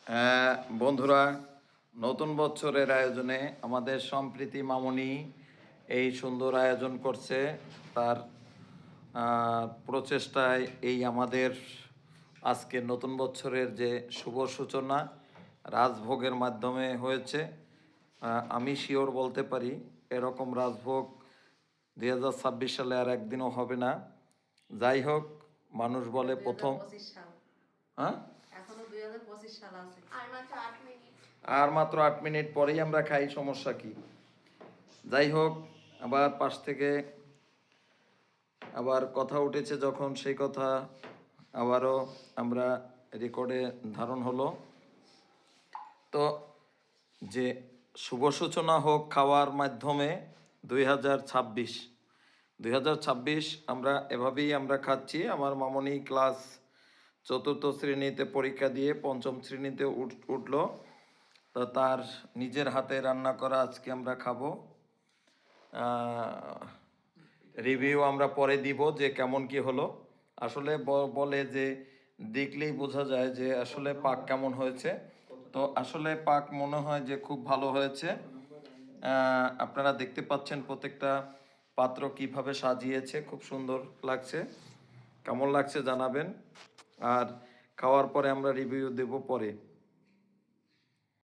হ্যাঁ, বন্ধুরা, নতুন বছরের আয়োজনে আমাদের সম্প্রীতি মামনি এই সুন্দর আয়োজন করছে। তার প্রচেষ্টায় এই আমাদের আজকে নতুন বছরের যে শুভ সূচনা রাজভোগের মাধ্যমে হয়েছে। আমি শিওর বলতে পারি এরকম রাজভোগ 2026 সালে আর একদিনও হবে না। যাই হোক, মানুষ বলে প্রথম। হ্যাঁ, আর মাত্র 8 মিনিট পরেই আমরা খাই, সমস্যা কি? যাই হোক, আবার পাশ থেকে আবার কথা উঠেছে যখন, সেই কথা আবারও আমরা রেকর্ডে ধারণ হলো। তো যে শুভ সূচনা হোক খাওয়ার মাধ্যমে 2026 আমরা এভাবেই আমরা খাচ্ছি। আমার মামনি ক্লাস 4র্থ শ্রেণীতে পরীক্ষা দিয়ে 5ম শ্রেণীতে উঠলো। তো তার নিজের হাতে রান্না করা আজকে আমরা খাবো। রিভিউ আমরা পরে দিব যে কেমন কি হলো। আসলে বলে যে দেখলেই বোঝা যায় যে আসলে পাক কেমন হয়েছে। তো আসলে পাক মনে হয় যে খুব ভালো হয়েছে। আপনারা দেখতে পাচ্ছেন প্রত্যেকটা পাত্র কিভাবে সাজিয়েছে, খুব সুন্দর লাগছে। কেমন লাগছে জানাবেন, আর খাওয়ার পরে আমরা রিভিউ দেব পরে।